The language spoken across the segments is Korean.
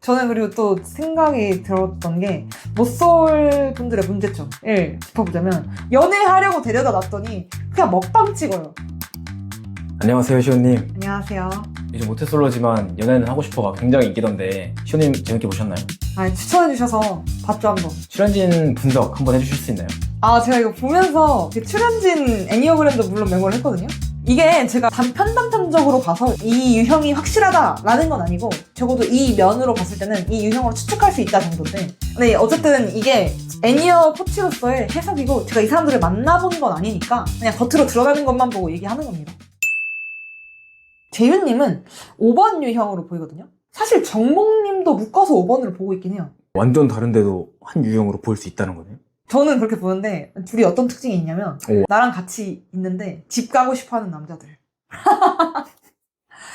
저는 그리고 또 생각이 들었던 게 못쏠 분들의 문제점을 짚어보자면 연애하려고 데려다 놨더니 그냥 먹방 찍어요. 안녕하세요, 시호님. 안녕하세요. 요즘 모태솔로지만 연애는 하고 싶어가 굉장히 인기던데 시호님 재밌게 보셨나요? 추천해주셔서 봤죠, 한번. 출연진 분석 한번 해주실 수 있나요? 제가 이거 보면서 그 출연진 애니어그램도 물론 메모를 했거든요. 이게 제가 단편적으로 봐서 이 유형이 확실하다라는 건 아니고 적어도 이 면으로 봤을 때는 이 유형으로 추측할 수 있다 정도인데, 근데 어쨌든 이게 애니어 코치로서의 해석이고 제가 이 사람들을 만나본 건 아니니까 그냥 겉으로 드러나는 것만 보고 얘기하는 겁니다. 재윤님은 5번 유형으로 보이거든요. 사실 정목님도 묶어서 5번으로 보고 있긴 해요. 완전 다른데도 한 유형으로 볼 수 있다는 거네요? 저는 그렇게 보는데 둘이 어떤 특징이 있냐면 오. 나랑 같이 있는데 집 가고 싶어하는 남자들.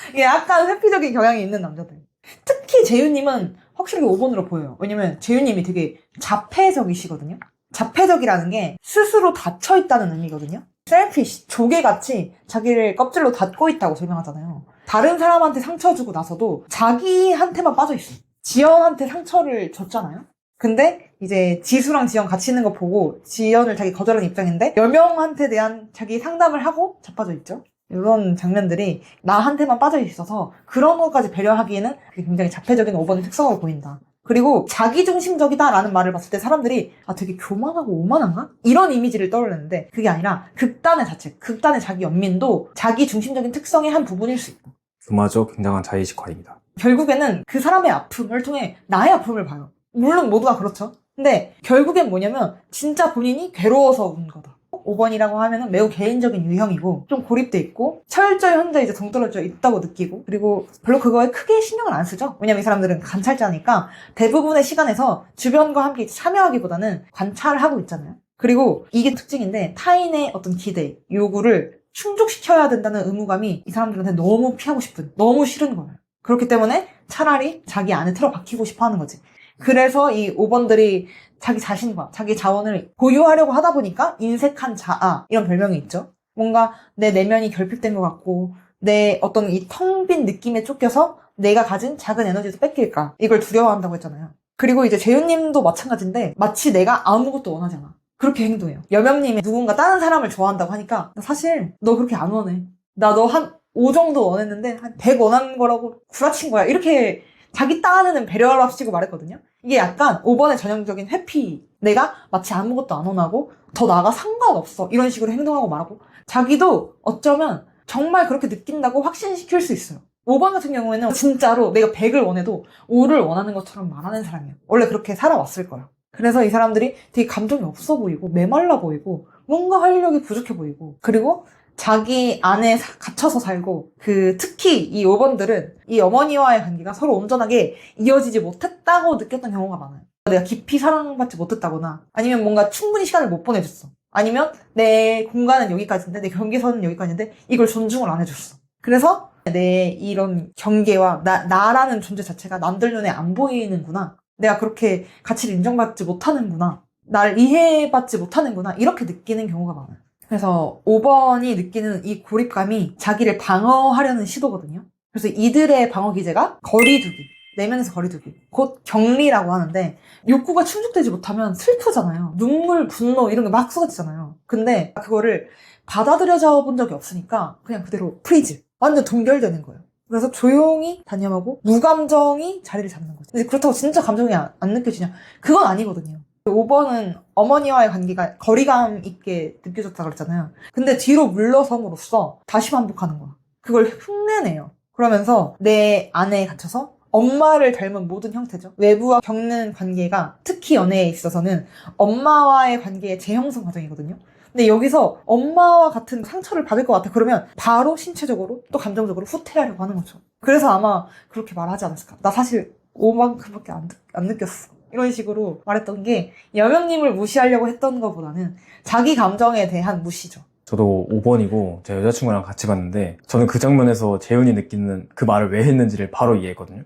이게 약간 회피적인 경향이 있는 남자들. 특히 재윤님은 확실히 5번으로 보여요. 왜냐면 재윤님이 되게 자폐적이시거든요. 자폐적이라는 게 스스로 닫혀있다는 의미거든요. 셀피쉬, 조개같이 자기를 껍질로 닫고 있다고 설명하잖아요. 다른 사람한테 상처 주고 나서도 자기한테만 빠져있어요. 지연한테 상처를 줬잖아요. 근데 이제 지수랑 지연 같이 있는 거 보고 지연을 자기 거절하는 입장인데 10명한테 대한 자기 상담을 하고 자빠져 있죠. 이런 장면들이 나한테만 빠져 있어서 그런 것까지 배려하기에는 그게 굉장히 자폐적인 5번의 특성으로 보인다. 그리고 자기중심적이다라는 말을 봤을 때 사람들이 되게 교만하고 오만한가? 이런 이미지를 떠올리는데 그게 아니라 극단의 자체, 극단의 자기 연민도 자기중심적인 특성의 한 부분일 수 있다. 그마저 굉장한 자의식화입니다. 결국에는 그 사람의 아픔을 통해 나의 아픔을 봐요. 물론 모두가 그렇죠. 근데 결국엔 뭐냐면 진짜 본인이 괴로워서 운 거다. 5번이라고 하면은 매우 개인적인 유형이고 좀 고립돼 있고 철저히 혼자 이제 동떨어져 있다고 느끼고, 그리고 별로 그거에 크게 신경을 안 쓰죠. 왜냐면 이 사람들은 관찰자니까 대부분의 시간에서 주변과 함께 참여하기보다는 관찰을 하고 있잖아요. 그리고 이게 특징인데 타인의 어떤 기대, 요구를 충족시켜야 된다는 의무감이 이 사람들한테 너무 피하고 싶은, 너무 싫은 거예요. 그렇기 때문에 차라리 자기 안에 틀어박히고 싶어 하는 거지. 그래서 이 5번들이 자기 자신과 자기 자원을 보유하려고 하다 보니까 인색한 자아, 이런 별명이 있죠. 뭔가 내 내면이 결핍된 것 같고 내 어떤 이 텅 빈 느낌에 쫓겨서 내가 가진 작은 에너지도 뺏길까, 이걸 두려워한다고 했잖아요. 그리고 이제 재윤님도 마찬가지인데 마치 내가 아무것도 원하지 않아, 그렇게 행동해요. 여명님이 누군가 다른 사람을 좋아한다고 하니까 사실 너 그렇게 안 원해, 나 너 한 5 정도 원했는데 한 100 원하는 거라고 구라친 거야, 이렇게 자기 딴에는 배려를 합치고 말했거든요. 이게 약간 5번의 전형적인 회피, 내가 마치 아무것도 안 원하고 더 나아가 상관없어, 이런 식으로 행동하고 말하고 자기도 어쩌면 정말 그렇게 느낀다고 확신시킬 수 있어요. 5번 같은 경우에는 진짜로 내가 100을 원해도 5를 원하는 것처럼 말하는 사람이에요. 원래 그렇게 살아왔을 거예요. 그래서 이 사람들이 되게 감정이 없어 보이고 메말라 보이고 뭔가 활력이 부족해 보이고, 그리고 자기 안에 갇혀서 살고, 특히 이 5번들은 이 어머니와의 관계가 서로 온전하게 이어지지 못했다고 느꼈던 경우가 많아요. 내가 깊이 사랑받지 못했다거나, 아니면 뭔가 충분히 시간을 못 보내줬어, 아니면 내 공간은 여기까지인데 내 경계선은 여기까지인데 이걸 존중을 안 해줬어. 그래서 내 이런 경계와 나라는 존재 자체가 남들 눈에 안 보이는구나, 내가 그렇게 가치를 인정받지 못하는구나, 나를 이해받지 못하는구나, 이렇게 느끼는 경우가 많아요. 그래서 5번이 느끼는 이 고립감이 자기를 방어하려는 시도거든요. 그래서 이들의 방어 기제가 거리두기, 내면에서 거리두기, 곧 격리라고 하는데, 욕구가 충족되지 못하면 슬프잖아요. 눈물, 분노 이런 게 막 쏟아지잖아요. 근데 그거를 받아들여져 본 적이 없으니까 그냥 그대로 프리즈, 완전 동결되는 거예요. 그래서 조용히 단념하고 무감정이 자리를 잡는 거죠. 근데 그렇다고 진짜 감정이 안 느껴지냐? 그건 아니거든요. 5번은 어머니와의 관계가 거리감 있게 느껴졌다 그랬잖아요. 근데 뒤로 물러섬으로써 다시 반복하는 거야. 그걸 흉내내요. 그러면서 내 안에 갇혀서 엄마를 닮은 모든 형태죠. 외부와 겪는 관계가 특히 연애에 있어서는 엄마와의 관계의 재형성 과정이거든요. 근데 여기서 엄마와 같은 상처를 받을 것 같아. 그러면 바로 신체적으로 또 감정적으로 후퇴하려고 하는 거죠. 그래서 아마 그렇게 말하지 않았을까. 나 사실 5만큼밖에 안 느꼈어, 이런 식으로 말했던 게 여명님을 무시하려고 했던 것보다는 자기 감정에 대한 무시죠. 저도 5번이고 제 여자친구랑 같이 봤는데 저는 그 장면에서 재윤이 느끼는 그 말을 왜 했는지를 바로 이해했거든요.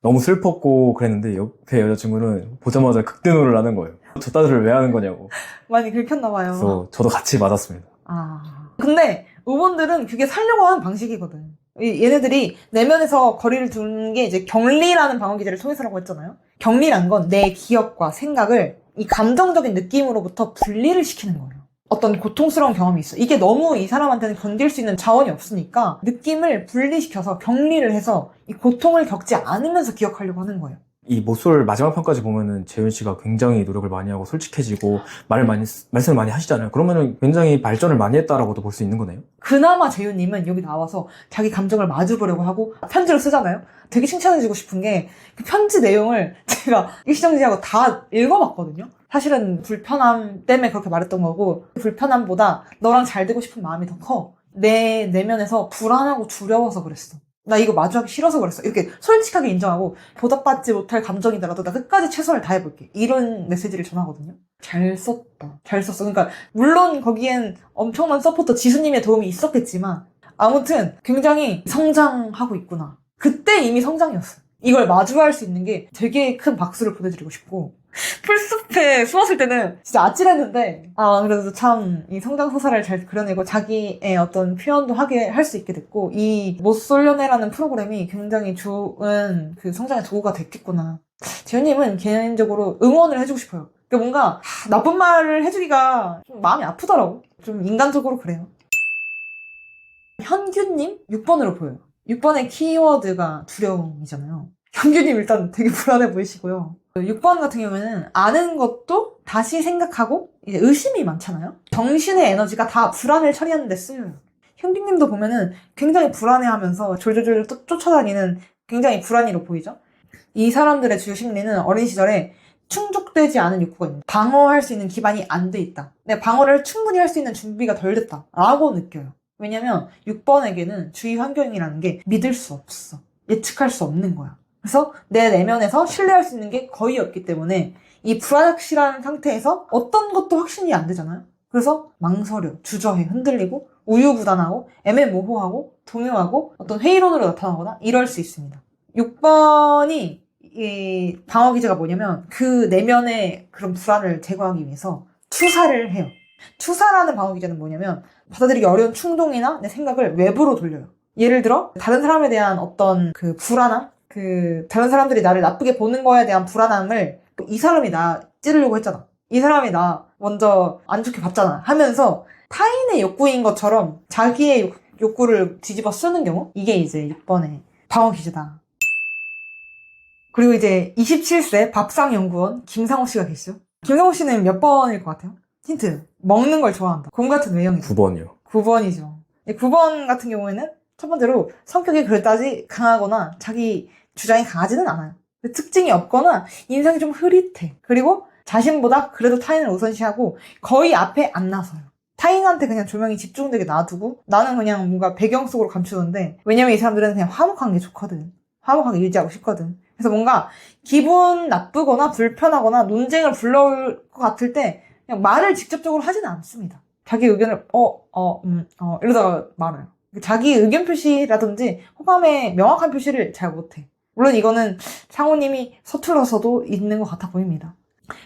너무 슬펐고 그랬는데 옆에 여자친구는 보자마자 극대노를 하는 거예요. 저 따위를 왜 하는 거냐고. 많이 긁혔나 봐요. 그래서 저도 같이 맞았습니다. 근데 5번들은 그게 살려고 하는 방식이거든. 얘네들이 내면에서 거리를 두는 게 이제 격리라는 방어 기제를 통해서라고 했잖아요. 격리란 건 내 기억과 생각을 이 감정적인 느낌으로부터 분리를 시키는 거예요. 어떤 고통스러운 경험이 있어. 이게 너무 이 사람한테는 견딜 수 있는 자원이 없으니까 느낌을 분리시켜서 격리를 해서 이 고통을 겪지 않으면서 기억하려고 하는 거예요. 이 모쏠 마지막 편까지 보면은 재윤 씨가 굉장히 노력을 많이 하고 솔직해지고 말씀을 많이 하시잖아요. 그러면은 굉장히 발전을 많이 했다라고도 볼 수 있는 거네요. 그나마 재윤님은 여기 나와서 자기 감정을 마주보려고 하고 편지를 쓰잖아요. 되게 칭찬해주고 싶은 게 그 편지 내용을 제가 일시정지하고 다 읽어봤거든요. 사실은 불편함 때문에 그렇게 말했던 거고 불편함보다 너랑 잘 되고 싶은 마음이 더 커. 내 내면에서 불안하고 두려워서 그랬어. 나 이거 마주하기 싫어서 그랬어. 이렇게 솔직하게 인정하고 보답받지 못할 감정이더라도 나 끝까지 최선을 다해볼게. 이런 메시지를 전하거든요. 잘 썼다. 잘 썼어. 그러니까 물론 거기엔 엄청난 서포터 지수님의 도움이 있었겠지만 아무튼 굉장히 성장하고 있구나. 그때 이미 성장이었어. 이걸 마주할 수 있는 게 되게 큰 박수를 보내드리고 싶고 풀숲에 숨었을 때는 진짜 아찔했는데 그래도 참 이 성장 서사를 잘 그려내고 자기의 어떤 표현도 하게 할 수 있게 됐고 이 못쏠려내라는 프로그램이 굉장히 좋은 그 성장의 도구가 됐겠구나. 재현님은 개인적으로 응원을 해주고 싶어요. 그러니까 뭔가 나쁜 말을 해주기가 좀 마음이 아프더라고. 좀 인간적으로 그래요. 현규님 6번으로 보여요. 6번의 키워드가 두려움이잖아요. 현규님 일단 되게 불안해 보이시고요. 6번 같은 경우에는 아는 것도 다시 생각하고 이제 의심이 많잖아요. 정신의 에너지가 다 불안을 처리하는 데 쓰여요. 현규님도 보면은 굉장히 불안해하면서 졸졸졸 쫓아다니는 굉장히 불안이로 보이죠. 이 사람들의 주요 심리는 어린 시절에 충족되지 않은 욕구가 있는 방어할 수 있는 기반이 안 돼 있다. 내 방어를 충분히 할 수 있는 준비가 덜 됐다 라고 느껴요. 왜냐면 6번에게는 주위 환경이라는 게 믿을 수 없어. 예측할 수 없는 거야. 그래서 내 내면에서 신뢰할 수 있는 게 거의 없기 때문에 이 불확실한 상태에서 어떤 것도 확신이 안 되잖아요. 그래서 망설여, 주저해, 흔들리고 우유부단하고 애매모호하고 동요하고 어떤 회의론으로 나타나거나 이럴 수 있습니다. 6번이 이 방어 기제가 뭐냐면 그 내면의 그런 불안을 제거하기 위해서 투사를 해요. 투사라는 방어 기제는 뭐냐면 받아들이기 어려운 충동이나 내 생각을 외부로 돌려요. 예를 들어 다른 사람에 대한 어떤 그 불안함, 그 다른 사람들이 나를 나쁘게 보는 거에 대한 불안함을 이 사람이 나 찌르려고 했잖아. 이 사람이 나 먼저 안 좋게 봤잖아 하면서 타인의 욕구인 것처럼 자기의 욕구를 뒤집어 쓰는 경우 이게 이제 6번의 방어 기제다. 그리고 이제 27세 밥상연구원 김상호 씨가 계시죠. 김상호 씨는 몇 번일 것 같아요? 힌트. 먹는 걸 좋아한다. 곰 같은 외형이다. 9번이요. 9번이죠. 9번 같은 경우에는 첫 번째로 성격이 그렇다지 강하거나 자기 주장이 강하지는 않아요. 특징이 없거나 인상이 좀 흐릿해. 그리고 자신보다 그래도 타인을 우선시하고 거의 앞에 안 나서요. 타인한테 그냥 조명이 집중되게 놔두고 나는 그냥 뭔가 배경 속으로 감추는데 왜냐면 이 사람들은 그냥 화목한 게 좋거든. 화목하게 유지하고 싶거든. 그래서 뭔가 기분 나쁘거나 불편하거나 논쟁을 불러올 것 같을 때 그냥 말을 직접적으로 하지는 않습니다. 자기 의견을 이러다가 말아요. 자기 의견 표시라든지 호감의 명확한 표시를 잘 못해. 물론 이거는 상호님이 서툴러서도 있는 것 같아 보입니다.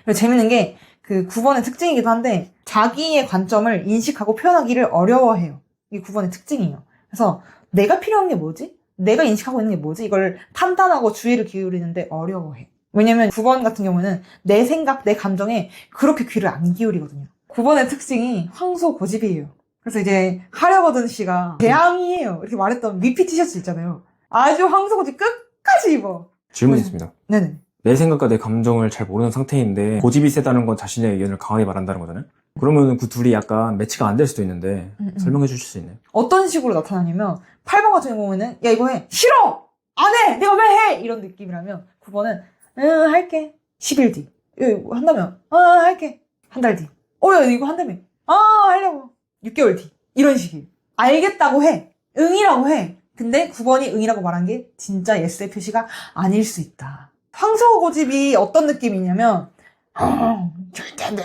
그리고 재밌는 게 그 9번의 특징이기도 한데 자기의 관점을 인식하고 표현하기를 어려워해요. 이게 9번의 특징이에요. 그래서 내가 필요한 게 뭐지? 내가 인식하고 있는 게 뭐지? 이걸 판단하고 주의를 기울이는데 어려워해. 왜냐면 9번 같은 경우는 내 생각, 내 감정에 그렇게 귀를 안 기울이거든요. 9번의 특징이 황소고집이에요. 그래서 이제 하려거든 씨가 대항이에요. 이렇게 말했던 미피 티셔츠 있잖아요. 아주 황소고집 끝까지 입어. 질문 있습니다. 네네. 내 생각과 내 감정을 잘 모르는 상태인데 고집이 세다는 건 자신의 의견을 강하게 말한다는 거잖아요. 그러면 그 둘이 약간 매치가 안 될 수도 있는데 설명해 주실 수 있나요? 어떤 식으로 나타나냐면 8번 같은 경우에는 야 이거 해. 싫어! 안 해! 내가 왜 해! 이런 느낌이라면 9번은 할게. 10일 뒤. 이거 한다면 할게. 한 달 뒤. 야 이거 한다며. 하려고. 6개월 뒤. 이런 식이에요. 알겠다고 해. 응이라고 해. 근데 9번이 응이라고 말한 게 진짜 예스의 표시가 아닐 수 있다. 황소고집이 어떤 느낌이냐면 절대 안 돼.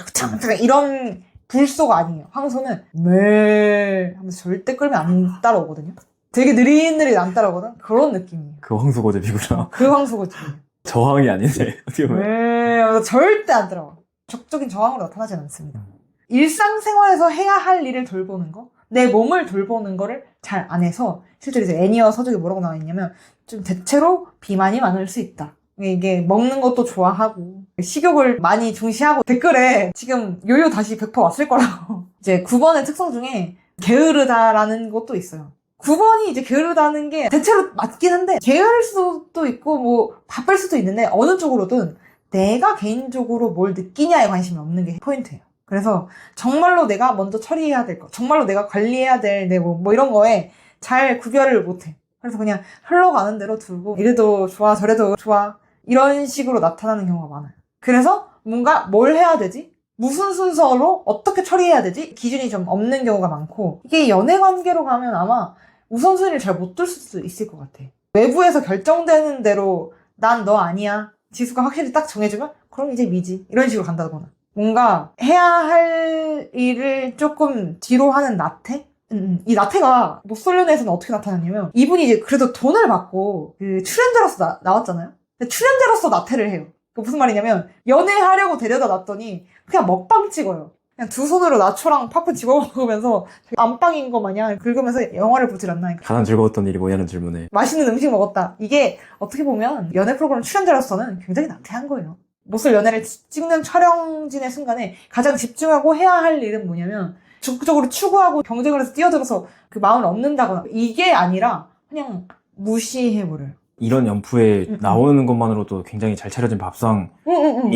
이런 불소가 아니에요. 황소는 매 하면서 절대 끌면 안 따라오거든요. 되게 느릿느릿 안 따라오거든. 그런 느낌이에요. 그 황소고집이구나. 그 황소고집이에요. 저항이 아닌데 어떻게 보면. 매 하면서 절대 안 따라와. 적적인 저항으로 나타나진 않습니다. 일상생활에서 해야 할 일을 돌보는 거, 내 몸을 돌보는 거를 잘 안 해서 실제로 이제 애니어 서적에 뭐라고 나와 있냐면 좀 대체로 비만이 많을 수 있다. 이게 먹는 것도 좋아하고 식욕을 많이 중시하고 댓글에 지금 요요 다시 100% 왔을 거라고 이제 9번의 특성 중에 게으르다라는 것도 있어요. 9번이 이제 게으르다는 게 대체로 맞긴 한데 게으를 수도 있고 뭐 바쁠 수도 있는데 어느 쪽으로든 내가 개인적으로 뭘 느끼냐에 관심이 없는 게 포인트예요. 그래서 정말로 내가 먼저 처리해야 될 거, 정말로 내가 관리해야 될 내 뭐 이런 거에 잘 구별을 못해. 그래서 그냥 흘러가는 대로 두고 이래도 좋아 저래도 좋아 이런 식으로 나타나는 경우가 많아요. 그래서 뭔가 뭘 해야 되지? 무슨 순서로 어떻게 처리해야 되지? 기준이 좀 없는 경우가 많고 이게 연애 관계로 가면 아마 우선순위를 잘 못 둘 수도 있을 것 같아. 외부에서 결정되는 대로 난 너 아니야. 지수가 확실히 딱 정해주면 그럼 이제 미지. 이런 식으로 간다거나 뭔가 해야 할 일을 조금 뒤로 하는 나태? 이 나태가 모쏠련에서는 어떻게 나타났냐면 이분이 이제 그래도 돈을 받고 그 출연자로서 나왔잖아요. 근데 출연자로서 나태를 해요. 그 무슨 말이냐면 연애하려고 데려다 놨더니 그냥 먹방 찍어요. 그냥 두 손으로 나초랑 팝콘 집어 먹으면서 안방인 거 마냥 긁으면서 영화를 보질 않나. 가장 즐거웠던 일이 뭐냐는 질문에 맛있는 음식 먹었다. 이게 어떻게 보면 연애 프로그램 출연자로서는 굉장히 나태한 거예요. 모쏠 연애를 찍는 촬영진의 순간에 가장 집중하고 해야 할 일은 뭐냐면 적극적으로 추구하고 경쟁을 해서 뛰어들어서 그 마음을 얻는다거나 이게 아니라 그냥 무시해버려요. 이런 연프에 나오는 것만으로도 굉장히 잘 차려진 밥상이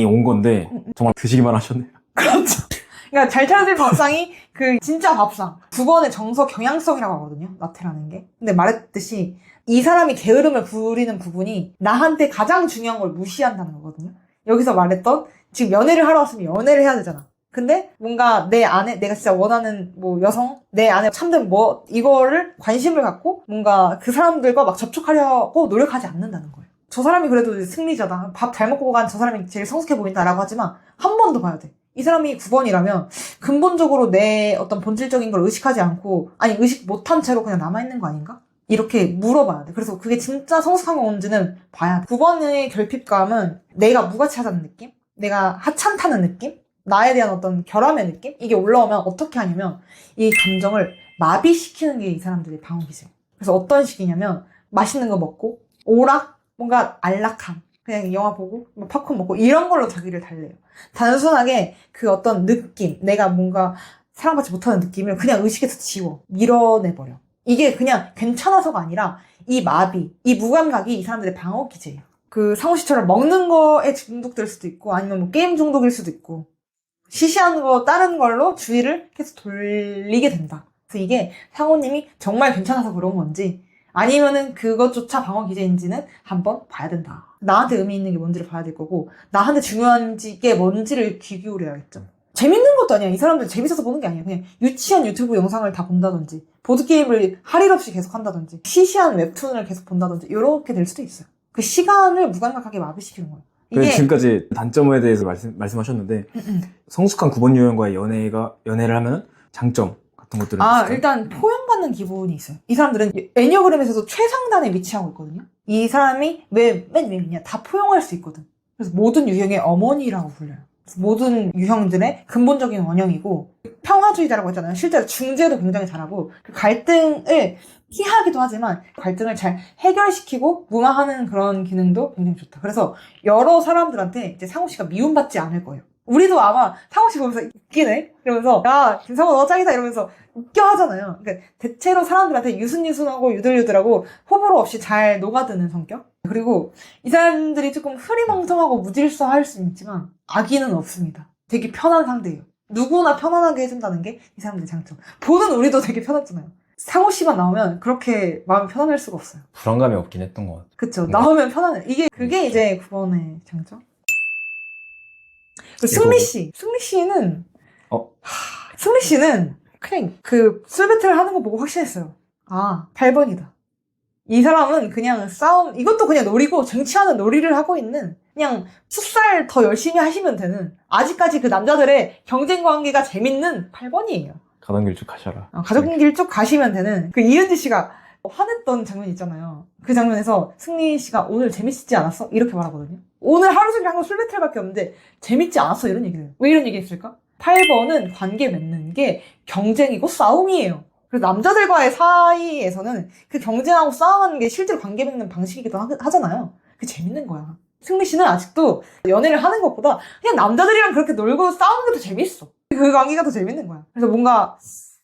온 건데 정말 드시기만 하셨네요. 그렇죠. 그러니까 잘 차려진 밥상이 그 진짜 밥상. 9번의 정서 경향성이라고 하거든요. 나태라는 게. 근데 말했듯이 이 사람이 게으름을 부리는 부분이 나한테 가장 중요한 걸 무시한다는 거거든요. 여기서 말했던 지금 연애를 하러 왔으면 연애를 해야 되잖아. 근데 뭔가 내 안에 내가 진짜 원하는 뭐 여성 내 안에 참된 뭐 이거를 관심을 갖고 뭔가 그 사람들과 막 접촉하려고 노력하지 않는다는 거예요. 저 사람이 그래도 승리자다. 밥 잘 먹고 간 저 사람이 제일 성숙해 보인다라고 하지만 한 번 더 봐야 돼. 이 사람이 9번이라면 근본적으로 내 어떤 본질적인 걸 의식하지 않고 아니 의식 못한 채로 그냥 남아있는 거 아닌가? 이렇게 물어봐야 돼. 그래서 그게 진짜 성숙한 건지는 봐야 돼. 9번의 결핍감은 내가 무가치하다는 느낌? 내가 하찮다는 느낌? 나에 대한 어떤 결함의 느낌? 이게 올라오면 어떻게 하냐면 이 감정을 마비시키는 게 이 사람들의 방어기제예요. 그래서 어떤 식이냐면 맛있는 거 먹고 오락? 뭔가 안락함. 그냥 영화 보고 뭐 팝콘 먹고 이런 걸로 자기를 달래요. 단순하게 그 어떤 느낌, 내가 뭔가 사랑받지 못하는 느낌을 그냥 의식에서 지워. 밀어내버려. 이게 그냥 괜찮아서가 아니라 이 마비, 이 무감각이 이 사람들의 방어기제예요. 그 상호 씨처럼 먹는 거에 중독될 수도 있고 아니면 뭐 게임 중독일 수도 있고 시시한 거 다른 걸로 주의를 계속 돌리게 된다. 그래서 이게 상호님이 정말 괜찮아서 그런 건지 아니면은 그것조차 방어 기제인지는 한번 봐야 된다. 나한테 의미 있는 게 뭔지를 봐야 될 거고 나한테 중요한 게 뭔지를 귀 기울여야겠죠. 재밌는 것도 아니야. 이 사람들 재밌어서 보는 게 아니야. 그냥 유치한 유튜브 영상을 다 본다든지 보드게임을 할 일 없이 계속 한다든지 시시한 웹툰을 계속 본다든지 이렇게 될 수도 있어요. 그 시간을 무감각하게 마비시키는 거예요. 이게 지금까지 단점에 대해서 말씀하셨는데 성숙한 9번 유형과의 연애를 하면 장점 같은 것들은 있을까요? 일단 포용받는 기분이 있어요. 이 사람들은 애니어그램에서도 최상단에 위치하고 있거든요. 이 사람이 왜 맨 위에 있냐? 다 포용할 수 있거든. 그래서 모든 유형의 어머니라고 불려요. 그래서 모든 유형들의 근본적인 원형이고 평화주의자라고 했잖아요. 실제로 중재도 굉장히 잘하고 그 갈등을 피하기도 하지만 갈등을 잘 해결시키고 무마하는 그런 기능도 굉장히 좋다. 그래서 여러 사람들한테 이제 상호 씨가 미움받지 않을 거예요. 우리도 아마 상호 씨 보면서 웃기네? 이러면서 야 김상호 너 짱이다 이러면서 웃겨 하잖아요. 그러니까 대체로 사람들한테 유순유순하고 유들유들하고 호불호 없이 잘 녹아드는 성격? 그리고 이 사람들이 조금 흐리멍텅하고 무질서할 수는 있지만 악의는 없습니다. 되게 편한 상대예요. 누구나 편안하게 해준다는 게 이 사람들의 장점. 보는 우리도 되게 편했잖아요. 상호 씨만 나오면 그렇게 마음이 편안할 수가 없어요. 불안감이 없긴 했던 것 같아요. 그쵸. 나오면 편안해. 그게 이제 9번의 장점. 승리 씨. 승리 씨는 승리 씨는 그냥 그 술 배틀 하는 거 보고 확신했어요. 8번이다. 이 사람은 그냥 싸움, 이것도 그냥 놀이고 쟁취하는 놀이를 하고 있는 그냥 풋살 더 열심히 하시면 되는 아직까지 그 남자들의 경쟁 관계가 재밌는 8번이에요. 가던 길 쭉 가셔라. 가던 길 쭉 가시면 되는 그 이은지 씨가 화냈던 장면 있잖아요. 그 장면에서 승리 씨가 오늘 재밌지 않았어? 이렇게 말하거든요. 오늘 하루 종일 한 건 술 배틀밖에 없는데 재밌지 않았어? 이런 얘기를 해요. 왜 이런 얘기 했을까? 8번은 관계 맺는 게 경쟁이고 싸움이에요. 그래서 남자들과의 사이에서는 그 경쟁하고 싸우는 게 실제로 관계 맺는 방식이기도 하잖아요. 그게 재밌는 거야. 승리 씨는 아직도 연애를 하는 것보다 그냥 남자들이랑 그렇게 놀고 싸우는 게 더 재밌어. 그 관계가 더 재밌는 거야. 그래서 뭔가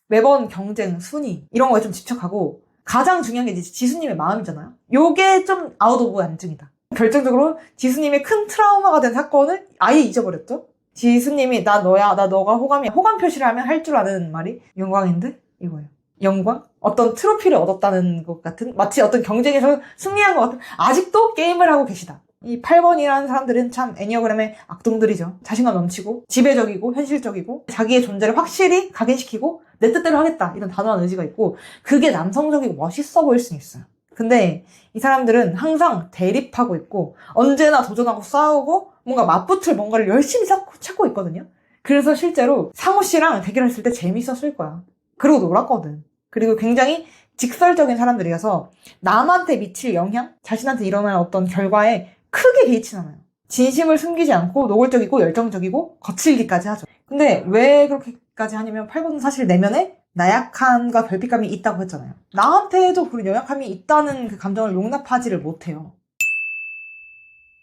매번 경쟁, 순위 이런 거에 좀 집착하고 가장 중요한 게 이제 지수님의 마음이잖아요. 요게 좀 아웃 오브 안중이다. 결정적으로 지수님의 큰 트라우마가 된 사건을 아예 잊어버렸죠. 지수님이 나 너야, 나 너가 호감이야. 호감 표시를 하면 할 줄 아는 말이 영광인데 이거예요. 영광? 어떤 트로피를 얻었다는 것 같은, 마치 어떤 경쟁에서 승리한 것 같은, 아직도 게임을 하고 계시다. 이 8번이라는 사람들은 참 애니어그램의 악동들이죠. 자신감 넘치고 지배적이고 현실적이고 자기의 존재를 확실히 각인시키고 내 뜻대로 하겠다 이런 단호한 의지가 있고 그게 남성적이고 멋있어 보일 수는 있어요. 근데 이 사람들은 항상 대립하고 있고 언제나 도전하고 싸우고 뭔가 맞붙을 뭔가를 열심히 찾고 있거든요. 그래서 실제로 상우 씨랑 대결했을 때 재밌었을 거야. 그리고 놀았거든. 그리고 굉장히 직설적인 사람들이어서 남한테 미칠 영향, 자신한테 일어날 어떤 결과에 크게 개의치 않아요. 진심을 숨기지 않고 노골적이고 열정적이고 거칠기까지 하죠. 근데 왜 그렇게까지 하냐면 8번은 사실 내면에 나약함과 결핍감이 있다고 했잖아요. 나한테도 그런 연약함이 있다는 그 감정을 용납하지를 못해요.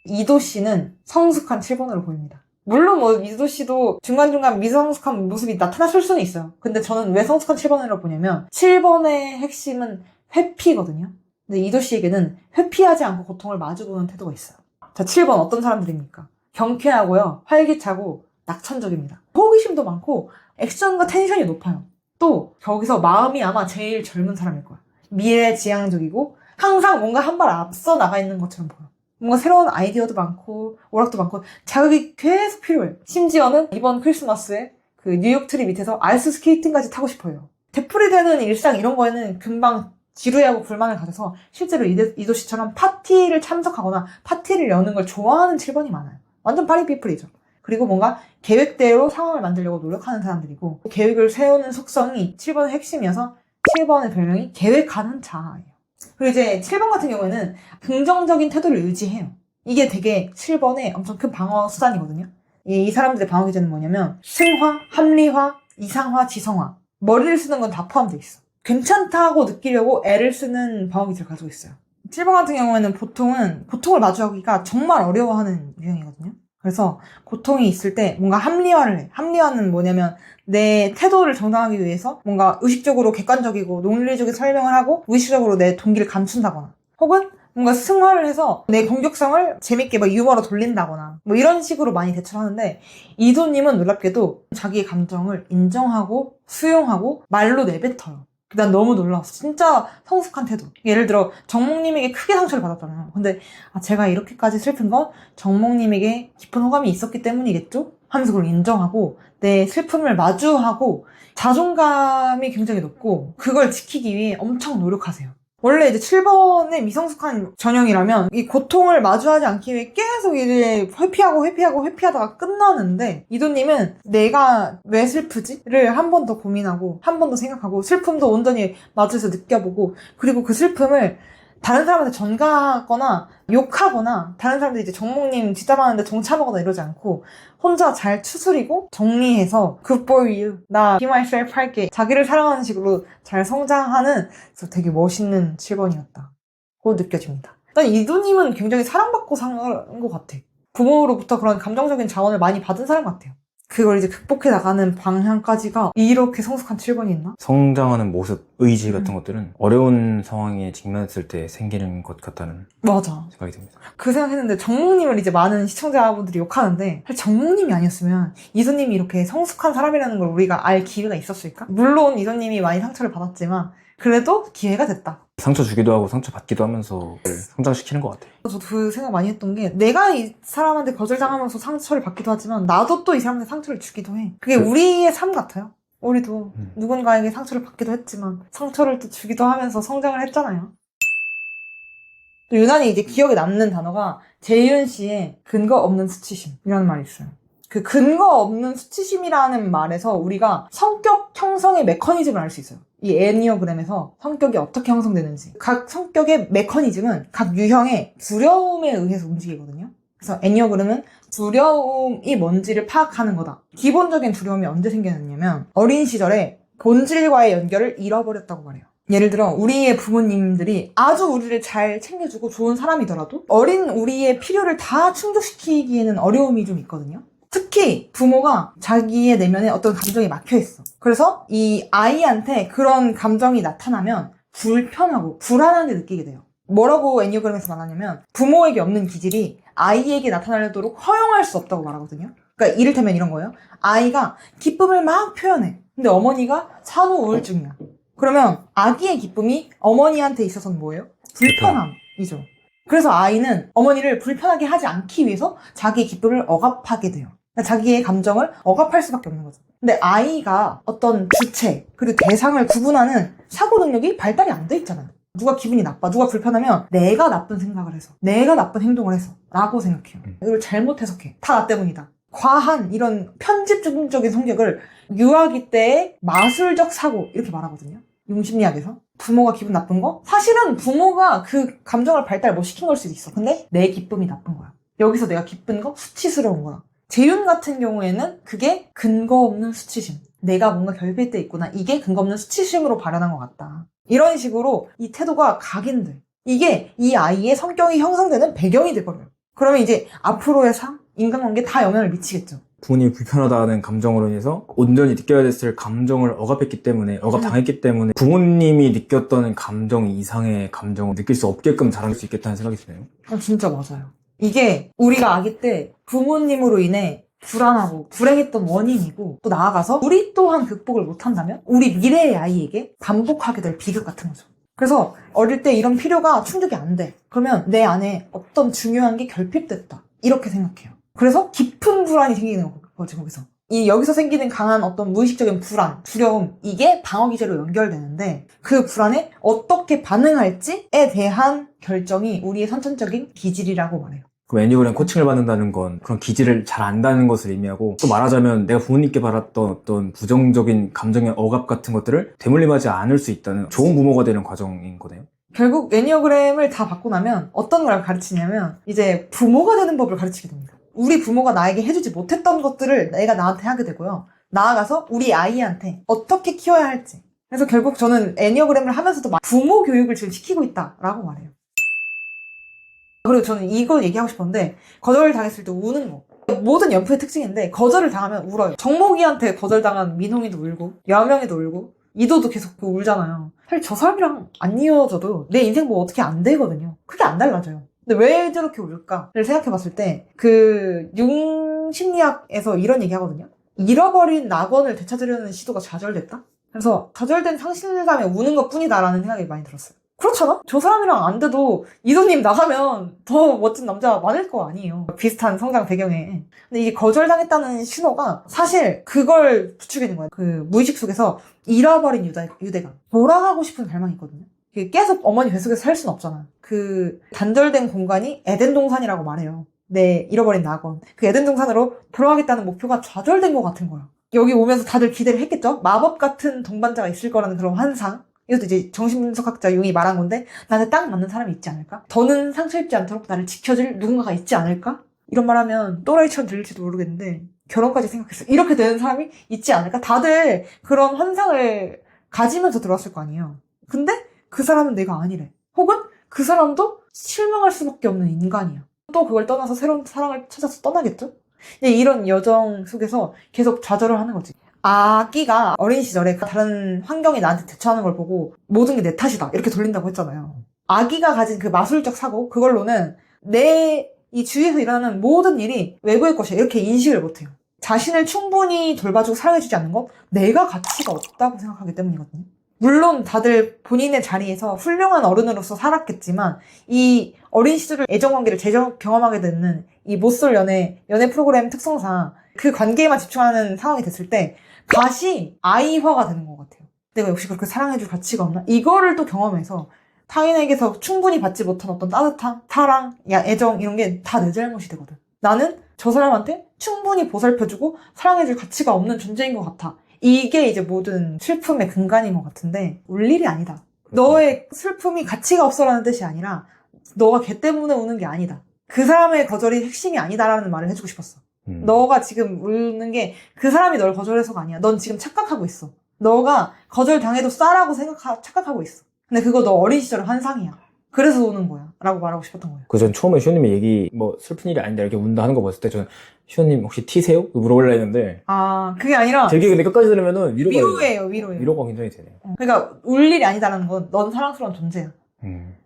이도 씨는 성숙한 7번으로 보입니다. 물론 뭐 이도 씨도 중간중간 미성숙한 모습이 나타났을 수는 있어요. 근데 저는 왜 성숙한 7번으로 보냐면 7번의 핵심은 회피거든요. 근데 이도 씨에게는 회피하지 않고 고통을 마주보는 태도가 있어요. 자, 7번 어떤 사람들입니까? 경쾌하고요, 활기차고 낙천적입니다. 호기심도 많고 액션과 텐션이 높아요. 또 거기서 마음이 아마 제일 젊은 사람일 거야. 미래지향적이고 항상 뭔가 한 발 앞서 나가 있는 것처럼 보여. 뭔가 새로운 아이디어도 많고 오락도 많고 자극이 계속 필요해. 심지어는 이번 크리스마스에 그 뉴욕 트리 밑에서 아이스 스케이팅까지 타고 싶어요. 되풀이되는 일상 이런 거에는 금방 지루해하고 불만을 가져서 실제로 이도 씨처럼 파티를 참석하거나 파티를 여는 걸 좋아하는 7번이 많아요. 완전 파리피플이죠. 그리고 뭔가 계획대로 상황을 만들려고 노력하는 사람들이고 계획을 세우는 속성이 7번의 핵심이어서 7번의 별명이 계획하는 자예요. 그리고 이제 7번 같은 경우에는 긍정적인 태도를 유지해요. 이게 되게 7번의 엄청 큰 방어 수단이거든요. 이 사람들의 방어 기제는 뭐냐면 승화, 합리화, 이상화, 지성화 머리를 쓰는 건 다 포함되어 있어. 괜찮다고 느끼려고 애를 쓰는 방어 기제를 가지고 있어요. 7번 같은 경우에는 고통을 마주하기가 정말 어려워하는 유형이거든요. 그래서 고통이 있을 때 뭔가 합리화를 해. 합리화는 뭐냐면 내 태도를 정당하기 위해서 뭔가 의식적으로 객관적이고 논리적인 설명을 하고 무의식적으로 내 동기를 감춘다거나 혹은 뭔가 승화를 해서 내 공격성을 재밌게 막 유머로 돌린다거나 뭐 이런 식으로 많이 대처를 하는데 이도님은 놀랍게도 자기의 감정을 인정하고 수용하고 말로 내뱉어요. 난 너무 놀라웠어. 진짜 성숙한 태도. 예를 들어 정목님에게 크게 상처를 받았잖아요. 근데 제가 이렇게까지 슬픈 건 정목님에게 깊은 호감이 있었기 때문이겠죠? 하면서 그걸 인정하고 내 슬픔을 마주하고 자존감이 굉장히 높고 그걸 지키기 위해 엄청 노력하세요. 원래 이제 7번의 미성숙한 전형이라면 이 고통을 마주하지 않기 위해 계속 이제 회피하다가 끝나는데 이도님은 내가 왜 슬프지?를 한 번 더 고민하고 한 번 더 생각하고 슬픔도 온전히 마주해서 느껴보고 그리고 그 슬픔을 다른 사람한테 전가하거나 욕하거나 다른 사람들이 이제 정목님 뒷담화하는데 정참하거나 이러지 않고 혼자 잘 추스리고 정리해서 good for you, 나 be myself 할게 자기를 사랑하는 식으로 잘 성장하는 그래서 되게 멋있는 7번이었다. 그거 느껴집니다. 난 이도님은 굉장히 사랑받고 산 것 같아. 부모로부터 그런 감정적인 자원을 많이 받은 사람 같아요. 그걸 이제 극복해 나가는 방향까지가 이렇게 성숙한 7번이 있나? 성장하는 모습, 의지 같은 것들은 어려운 상황에 직면했을 때 생기는 것 같다는 맞아. 생각이 듭니다. 그 생각했는데 정목님을 이제 많은 시청자분들이 욕하는데 사실 정목님이 아니었으면 이도님이 이렇게 성숙한 사람이라는 걸 우리가 알 기회가 있었을까? 물론 이도님이 많이 상처를 받았지만 그래도 기회가 됐다. 상처 주기도 하고 상처 받기도 하면서 성장시키는 것 같아요. 저도 그 생각 많이 했던 게 내가 이 사람한테 거절당하면서 상처를 받기도 하지만 나도 또 이 사람한테 상처를 주기도 해. 그게 우리의 삶 같아요. 우리도 누군가에게 상처를 받기도 했지만 상처를 또 주기도 하면서 성장을 했잖아요. 또 유난히 이제 기억에 남는 단어가 재윤 씨의 근거 없는 수치심이라는 말이 있어요. 그 근거 없는 수치심이라는 말에서 우리가 성격 형성의 메커니즘을 알 수 있어요. 이 애니어그램에서 성격이 어떻게 형성되는지. 각 성격의 메커니즘은 각 유형의 두려움에 의해서 움직이거든요. 그래서 애니어그램은 두려움이 뭔지를 파악하는 거다. 기본적인 두려움이 언제 생겼냐면 어린 시절에 본질과의 연결을 잃어버렸다고 말해요. 예를 들어 우리의 부모님들이 아주 우리를 잘 챙겨주고 좋은 사람이더라도 어린 우리의 필요를 다 충족시키기에는 어려움이 좀 있거든요. 특히 부모가 자기의 내면에 어떤 감정이 막혀있어. 그래서 이 아이한테 그런 감정이 나타나면 불편하고 불안하게 느끼게 돼요. 뭐라고 애니어그램에서 말하냐면 부모에게 없는 기질이 아이에게 나타나도록 허용할 수 없다고 말하거든요. 그러니까 이를테면 이런 거예요. 아이가 기쁨을 막 표현해. 근데 어머니가 산후 우울증이야. 그러면 아기의 기쁨이 어머니한테 있어서는 뭐예요? 불편함이죠. 그래서 아이는 어머니를 불편하게 하지 않기 위해서 자기의 기쁨을 억압하게 돼요. 그러니까 자기의 감정을 억압할 수밖에 없는 거죠. 근데 아이가 어떤 주체 그리고 대상을 구분하는 사고 능력이 발달이 안 돼 있잖아요. 누가 기분이 나빠, 누가 불편하면 내가 나쁜 생각을 해서, 내가 나쁜 행동을 해서 라고 생각해요. 이걸 잘못 해석해. 다 나 때문이다. 과한 이런 편집적인 성격을 유아기 때의 마술적 사고 이렇게 말하거든요. 융심리학에서. 부모가 기분 나쁜 거? 사실은 부모가 그 감정을 발달 못 시킨 걸 수도 있어. 근데 내 기쁨이 나쁜 거야. 여기서 내가 기쁜 거? 수치스러운 거야. 재윤 같은 경우에는 그게 근거 없는 수치심. 내가 뭔가 결핍돼 있구나. 이게 근거 없는 수치심으로 발현한 것 같다. 이런 식으로 이 태도가 각인돼. 이게 이 아이의 성격이 형성되는 배경이 돼버려요. 그러면 이제 앞으로의 삶, 인간관계에 다 영향을 미치겠죠. 부모님이 불편하다는 감정으로 인해서 온전히 느껴야 됐을 감정을 억압했기 때문에, 억압당했기 때문에 부모님이 느꼈던 감정 이상의 감정을 느낄 수 없게끔 자랄 수 있겠다는 생각이 드네요. 진짜 맞아요. 이게 우리가 아기 때 부모님으로 인해 불안하고 불행했던 원인이고 또 나아가서 우리 또한 극복을 못한다면 우리 미래의 아이에게 반복하게 될 비극 같은 거죠. 그래서 어릴 때 이런 필요가 충족이 안 돼. 그러면 내 안에 어떤 중요한 게 결핍됐다. 이렇게 생각해요. 그래서 깊은 불안이 생기는 거지, 거기서. 여기서 생기는 강한 어떤 무의식적인 불안, 두려움, 이게 방어기제로 연결되는데 그 불안에 어떻게 반응할지에 대한 결정이 우리의 선천적인 기질이라고 말해요. 그럼 애니어그램 코칭을 받는다는 건 그런 기질을 잘 안다는 것을 의미하고, 또 말하자면 내가 부모님께 받았던 어떤 부정적인 감정의 억압 같은 것들을 되물림하지 않을 수 있다는 좋은 부모가 되는 과정인 거네요. 결국 애니어그램을 다 받고 나면 어떤 걸 가르치냐면 이제 부모가 되는 법을 가르치게 됩니다. 우리 부모가 나에게 해주지 못했던 것들을 내가 나한테 하게 되고요. 나아가서 우리 아이한테 어떻게 키워야 할지. 그래서 결국 저는 애니어그램을 하면서도 부모 교육을 지금 시키고 있다라고 말해요. 그리고 저는 이걸 얘기하고 싶었는데 거절당했을 때 우는 거. 모든 연프의 특징인데 거절을 당하면 울어요. 정목이한테 거절당한 민홍이도 울고 여명이도 울고 이도도 계속 울잖아요. 사실 저 사람이랑 안 이어져도 내 인생 뭐 어떻게 안 되거든요. 크게 안 달라져요. 근데 왜 저렇게 울까를 생각해봤을 때 융심리학에서 이런 얘기 하거든요. 잃어버린 낙원을 되찾으려는 시도가 좌절됐다? 그래서 좌절된 상실감에 우는 것 뿐이다라는 생각이 많이 들었어요. 그렇잖아? 저 사람이랑 안 돼도 이도님 나가면 더 멋진 남자 많을 거 아니에요. 비슷한 성장 배경에. 근데 이게 거절당했다는 신호가 사실 그걸 부추기는 거야. 그 무의식 속에서 잃어버린 유대감. 돌아가고 싶은 갈망이 있거든요. 계속 어머니 뱃속에서 살 수는 없잖아. 그 단절된 공간이 에덴 동산이라고 말해요. 내 잃어버린 낙원. 그 에덴 동산으로 돌아가겠다는 목표가 좌절된 것 같은 거야. 여기 오면서 다들 기대를 했겠죠? 마법 같은 동반자가 있을 거라는 그런 환상. 이것도 이제 정신분석학자 융이 말한 건데 나한테 딱 맞는 사람이 있지 않을까? 더는 상처 입지 않도록 나를 지켜줄 누군가가 있지 않을까? 이런 말 하면 또라이처럼 들릴지도 모르겠는데 결혼까지 생각했어요. 이렇게 되는 사람이 있지 않을까? 다들 그런 환상을 가지면서 들어왔을 거 아니에요. 근데 그 사람은 내가 아니래. 혹은 그 사람도 실망할 수밖에 없는 인간이야. 또 그걸 떠나서 새로운 사랑을 찾아서 떠나겠죠? 이런 여정 속에서 계속 좌절을 하는 거지. 아기가 어린 시절에 다른 환경이 나한테 대처하는 걸 보고 모든 게 내 탓이다 이렇게 돌린다고 했잖아요. 아기가 가진 그 마술적 사고 그걸로는 내 이 주위에서 일어나는 모든 일이 외부의 것이야 이렇게 인식을 못해요. 자신을 충분히 돌봐주고 사랑해주지 않는 건 내가 가치가 없다고 생각하기 때문이거든요. 물론 다들 본인의 자리에서 훌륭한 어른으로서 살았겠지만 이 어린 시절을 애정관계를 재경험하게 되는 이 못쏠 연애 프로그램 특성상 그 관계에만 집중하는 상황이 됐을 때 다시 아이화가 되는 것 같아요. 내가 역시 그렇게 사랑해줄 가치가 없나? 이거를 또 경험해서 타인에게서 충분히 받지 못한 어떤 따뜻함, 사랑, 애정 이런 게 다 내 잘못이 되거든. 나는 저 사람한테 충분히 보살펴주고 사랑해줄 가치가 없는 존재인 것 같아. 이게 이제 모든 슬픔의 근간인 것 같은데 울 일이 아니다. 너의 슬픔이 가치가 없어라는 뜻이 아니라 너가 걔 때문에 우는 게 아니다. 그 사람의 거절이 핵심이 아니다라는 말을 해주고 싶었어. 너가 지금 우는 게 그 사람이 널 거절해서가 아니야. 넌 지금 착각하고 있어. 너가 거절당해도 싸라고 착각하고 있어. 근데 그거 너 어린 시절의 환상이야. 그래서 우는 거야. 라고 말하고 싶었던 거예요. 전 처음에 시호님의 얘기, 뭐, 슬픈 일이 아닌데 이렇게 운다 하는 거 봤을 때, 저는, 시호님 혹시 T세요? 물어보려 했는데, 아, 그게 아니라 되게 근데 끝까지 들으면은 위로예요. 위로가 굉장히 되네요. 그러니까 울 일이 아니다라는 건 넌 사랑스러운 존재야.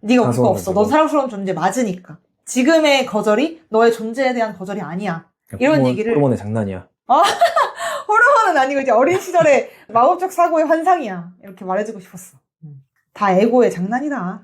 네가 울 거 없어. 넌 사랑스러운 존재 맞으니까. 지금의 거절이 너의 존재에 대한 거절이 아니야. 이런 얘기를. 호르몬의 장난이야. 호르몬은 아니고 이제 어린 시절의 마법적 사고의 환상이야. 이렇게 말해주고 싶었어. 다 에고의 장난이다.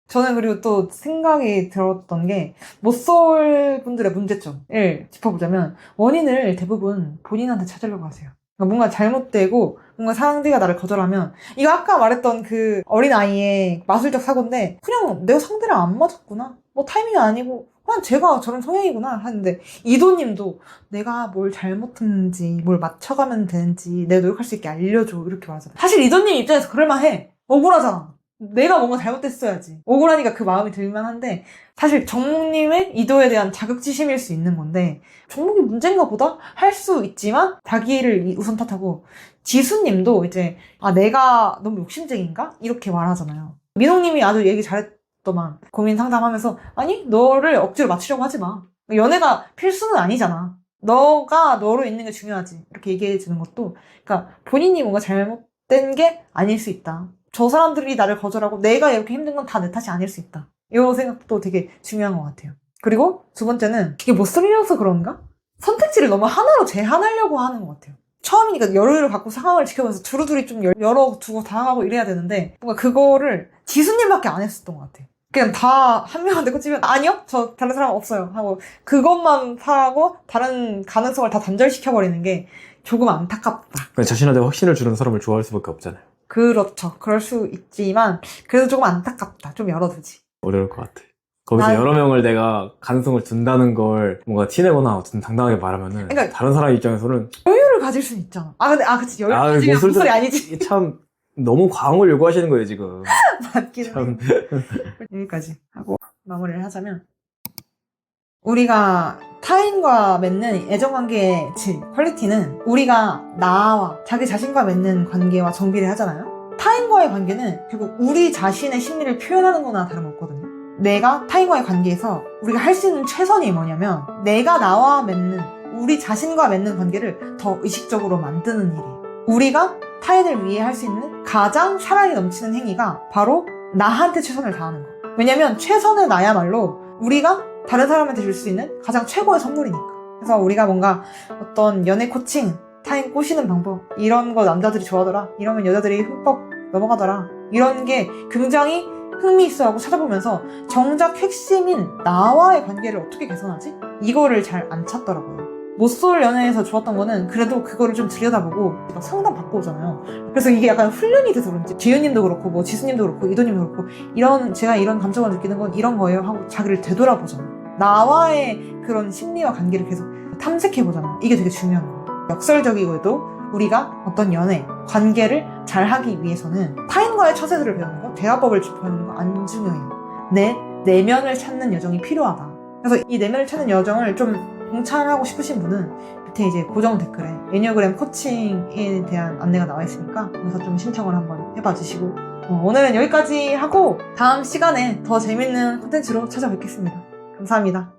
저는 그리고 또 생각이 들었던 게 못쏠 분들의 문제점을 짚어보자면 원인을 대부분 본인한테 찾으려고 하세요. 그러니까 뭔가 잘못되고 뭔가 상대가 나를 거절하면 이거 아까 말했던 그 어린아이의 마술적 사고인데 그냥 내가 상대랑 안 맞았구나. 뭐 타이밍이 아니고 그냥 제가 저런 성향이구나 하는데 이도님도 내가 뭘 잘못했는지 뭘 맞춰가면 되는지 내가 노력할 수 있게 알려줘 이렇게 말하잖아. 사실 이도님 입장에서 그럴만해. 억울하잖아. 내가 뭔가 잘못했어야지. 억울하니까 그 마음이 들만한데 사실 정목님의 이도에 대한 자격지심일 수 있는 건데 정목이 문제인가 보다 할 수 있지만 자기를 우선 탓하고 지수님도 이제 내가 너무 욕심쟁인가? 이렇게 말하잖아요. 민홍님이 아주 얘기 잘했더만 고민 상담하면서 아니 너를 억지로 맞추려고 하지 마. 연애가 필수는 아니잖아. 너가 너로 있는 게 중요하지. 이렇게 얘기해 주는 것도 그러니까 본인이 뭔가 잘못된 게 아닐 수 있다. 저 사람들이 나를 거절하고 내가 이렇게 힘든 건 다 내 탓이 아닐 수 있다. 이런 생각도 되게 중요한 것 같아요. 그리고 두 번째는 이게 못쏠이라서 그런가? 선택지를 너무 하나로 제한하려고 하는 것 같아요. 처음이니까 여유를 갖고 상황을 지켜보면서 두루두루 좀 열어두고 다가가고 이래야 되는데 뭔가 그거를 지수님밖에 안 했었던 것 같아요. 그냥 다 한 명한테 꽂히면 아니요? 저 다른 사람 없어요. 하고 그것만 하고 다른 가능성을 다 단절시켜버리는 게 조금 안타깝다. 자신한테 확신을 주는 사람을 좋아할 수밖에 없잖아요. 그렇죠. 그럴 수 있지만 그래도 조금 안타깝다. 좀 열어두지. 어려울 것 같아. 거기서 여러 명을 내가 가능성을 둔다는 걸 뭔가 티내거나 어쨌든 당당하게 말하면은 그러니까 다른 사람 입장에서는 여유를 가질 수는 있잖아. 그치. 여유를 가지면 목소리 아니지. 참 너무 과음을 요구하시는 거예요 지금. 맞기는 해. 여기까지 하고 마무리를 하자면 우리가 타인과 맺는 애정관계의 질, 퀄리티는 우리가 나와 자기 자신과 맺는 관계와 정비를 하잖아요. 타인과의 관계는 결국 우리 자신의 심리를 표현하는 거나 다름없거든요. 내가 타인과의 관계에서 우리가 할 수 있는 최선이 뭐냐면 내가 나와 맺는 우리 자신과 맺는 관계를 더 의식적으로 만드는 일이에요. 우리가 타인을 위해 할 수 있는 가장 사랑이 넘치는 행위가 바로 나한테 최선을 다하는 거. 왜냐면 최선의 나야말로 우리가 다른 사람한테 줄 수 있는 가장 최고의 선물이니까. 그래서 우리가 뭔가 어떤 연애 코칭, 타인 꼬시는 방법 이런 거 남자들이 좋아하더라. 이러면 여자들이 흠뻑 넘어가더라. 이런 게 굉장히 흥미있어하고 찾아보면서 정작 핵심인 나와의 관계를 어떻게 개선하지? 이거를 잘 안 찾더라고요. 못쏠 연애에서 좋았던 거는 그래도 그거를 좀 들여다보고 막 상담 받고 오잖아요. 그래서 이게 약간 훈련이 돼서 그런지 지윤님도 그렇고 뭐 지수님도 그렇고 이도님도 그렇고 제가 이런 감정을 느끼는 건 이런 거예요 하고 자기를 되돌아보잖아요. 나와의 그런 심리와 관계를 계속 탐색해보잖아요. 이게 되게 중요한 거예요. 역설적이고도 우리가 어떤 연애, 관계를 잘하기 위해서는 타인과의 처세들을 배우는 거, 대화법을 배우는 거 안 중요해요. 내 내면을 찾는 여정이 필요하다. 그래서 이 내면을 찾는 여정을 좀 동참하고 싶으신 분은 밑에 이제 고정 댓글에 애니어그램 코칭에 대한 안내가 나와 있으니까 거기서 좀 신청을 한번 해봐 주시고 오늘은 여기까지 하고 다음 시간에 더 재밌는 콘텐츠로 찾아뵙겠습니다. 감사합니다.